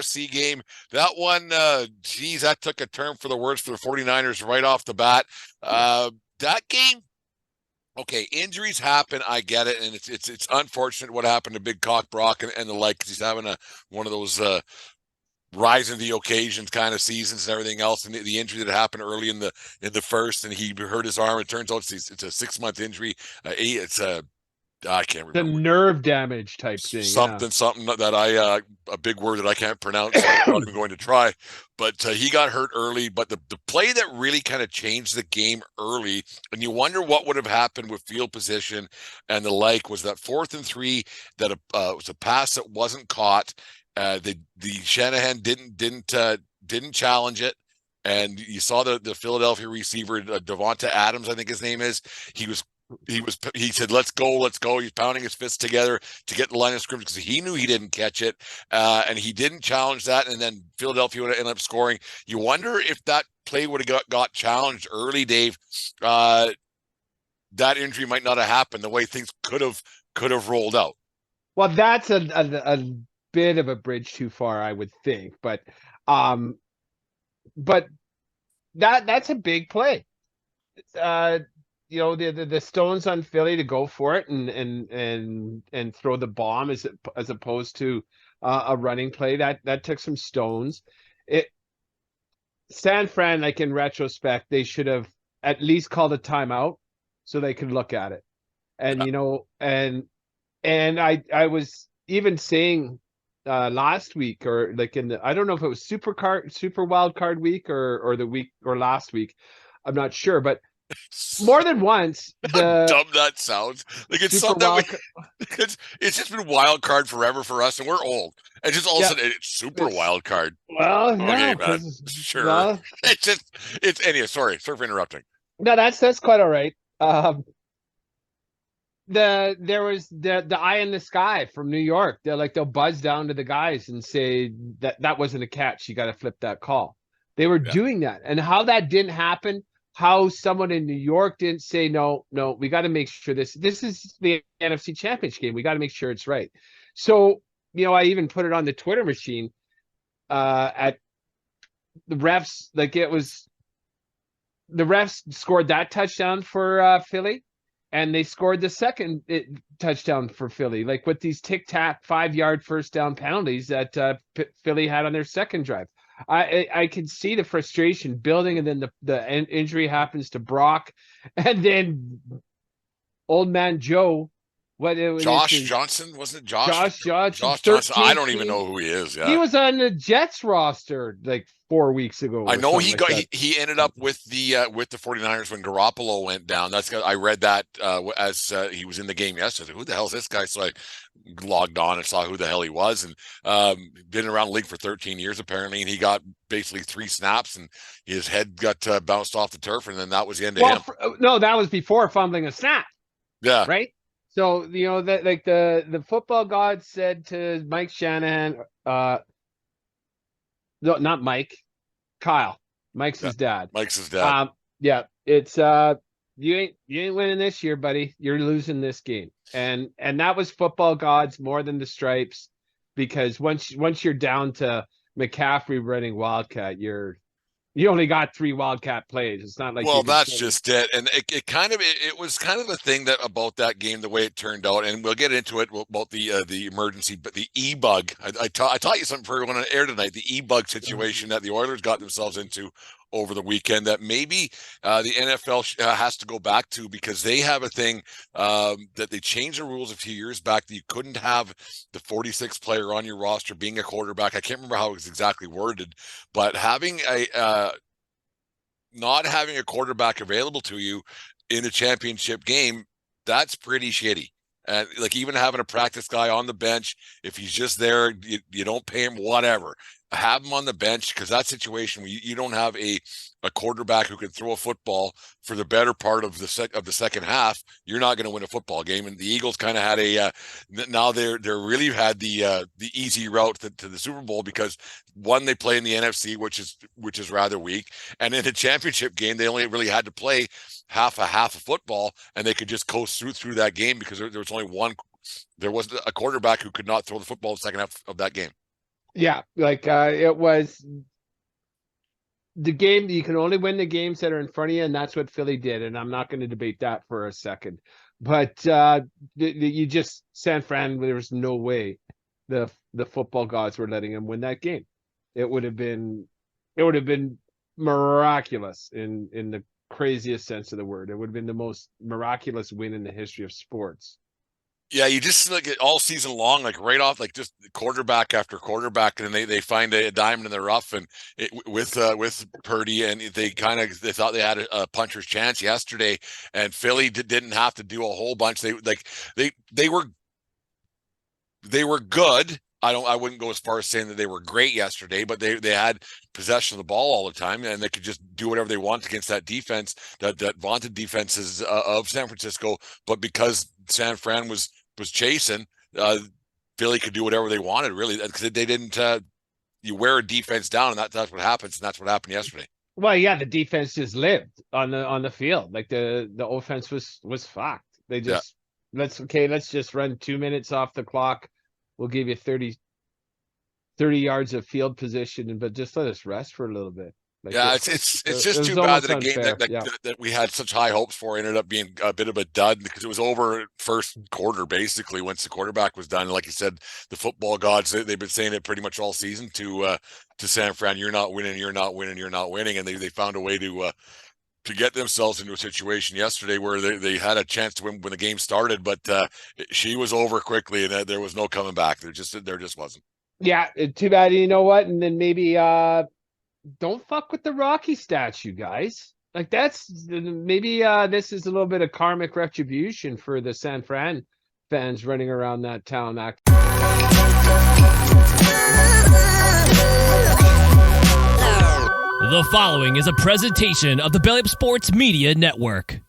NFC game. That one, geez, that took a turn for the worse for the 49ers right off the bat. That game, okay, injuries happen. I get it, and it's unfortunate what happened to Big Cock Brock and the like, because he's having one of those rising to the occasions kind of seasons and everything else. And the injury that happened early in the first, and he hurt his arm. It turns out it's a 6-month injury. It's a I can't The remember nerve damage type thing. Yeah. something that I a big word that I can't pronounce. So I'm not even going to try. But he got hurt early. But the play that really kind of changed the game early, and you wonder what would have happened with field position and the like, was that 4th and 3 that was a pass that wasn't caught. The Shanahan didn't challenge it. And you saw the Philadelphia receiver, Devonta Adams, I think his name is. He said, let's go. He's pounding his fists together to get the line of scrimmage because he knew he didn't catch it. And he didn't challenge that. And then Philadelphia would end up scoring. You wonder if that play would have got challenged early, Dave. That injury might not have happened the way things could have rolled out. Well, that's a bit of a bridge too far, I would think. But that's a big play. The stones on Philly to go for it and throw the bomb as opposed to a running play that took some stones. San Fran, like in retrospect, they should have at least called a timeout so they could look at it. And I was even saying last week, or like I don't know if it was super wild card week or the week or last week, I'm not sure, but more than once, how dumb that sounds. Like it's something it's just been wild card forever for us, and we're old. And just all of a sudden, it's super wild card. Well, okay, man, sure. Well, it's anyway. Sorry for interrupting. No, that's quite all right. There was the eye in the sky from New York. They'll buzz down to the guys and say that wasn't a catch. You got to flip that call. They were doing that, and how that didn't happen. How someone in New York didn't say, no, we got to make sure this is the NFC Championship game. We got to make sure it's right. So, I even put it on the Twitter machine at the refs. Like the refs scored that touchdown for Philly, and they scored the second touchdown for Philly, like with these tic-tac 5-yard first down penalties that Philly had on their second drive. I can see the frustration building, and then the injury happens to Brock, and then old man Joe. Josh Johnson, wasn't it? Josh Johnson. I don't even know who he is. Yeah, he was on the Jets roster like 4 weeks ago. I know he ended up with the 49ers when Garoppolo went down. I read that as he was in the game yesterday. Who the hell is this guy? So I logged on and saw who the hell he was, and been around the league for 13 years apparently, and he got basically 3 snaps and his head got bounced off the turf, and then that was the end of him. No, that was before fumbling a snap. Yeah. Right. So, that like the football god said to Mike Shanahan, no, not Mike, Kyle. Mike's his dad. Mike's his dad. It's you ain't winning this year, buddy. You're losing this game. And that was football gods more than the stripes, because once you're down to McCaffrey running Wildcat, you only got 3 Wildcat plays. It's not like that's just it. And it was kind of the thing that about that game, the way it turned out, and we'll get into it about the emergency, but the e-bug. I taught you something for everyone on air tonight. The e-bug situation that the Oilers got themselves into over the weekend that maybe the NFL has to go back to, because they have a thing that they changed the rules a few years back that you couldn't have the 46th player on your roster being a quarterback. I can't remember how it was exactly worded, but having not having a quarterback available to you in a championship game, that's pretty shitty. And like even having a practice guy on the bench, if he's just there, you don't pay him, whatever. Have him on the bench, because that situation where you don't have a quarterback who can throw a football for the better part of the second half, you're not going to win a football game. And the Eagles kind of had now they're really had the easy route to the Super Bowl, because one, they play in the NFC, which is rather weak, and in a championship game they only really had to play half a football, and they could just coast through that game, because there was only one. There was a quarterback who could not throw the football in the second half of that game. Yeah, like it was the game. You can only win the games that are in front of you, and that's what Philly did. And I'm not going to debate that for a second. But you just San Fran. There was no way the football gods were letting him win that game. It would have been miraculous in the craziest sense of the word. It would have been the most miraculous win in the history of sports. Yeah, you just like all season long, like right off, like just quarterback after quarterback, and then they find a diamond in the rough, and with Purdy, and they thought they had a puncher's chance yesterday, and Philly didn't have to do a whole bunch. They were good. I wouldn't go as far as saying that they were great yesterday, but they had possession of the ball all the time, and they could just do whatever they want against that defense, that vaunted defenses of San Francisco. But because San Fran was chasing, Philly could do whatever they wanted, really, because they didn't. You wear a defense down, and that's what happens, and that's what happened yesterday. Well, yeah, the defense just lived on the field. Like the offense was fucked. They just let's just run 2 minutes off the clock. We'll give you 30 yards of field position, but just let us rest for a little bit. Like yeah, it's just too bad that a game that we had such high hopes for ended up being a bit of a dud, because it was over first quarter, basically, once the quarterback was done. And like you said, the football gods, they've been saying it pretty much all season to San Fran, you're not winning, you're not winning, you're not winning. And they found a way to get themselves into a situation yesterday where they had a chance to win when the game started, but she was over quickly, and there was no coming back. There just wasn't. Yeah, too bad. You know what? And then maybe don't fuck with the Rocky statue, guys. Like that's maybe this is a little bit of karmic retribution for the San Fran fans running around that town. The following is a presentation of the Belly Up Sports Media Network.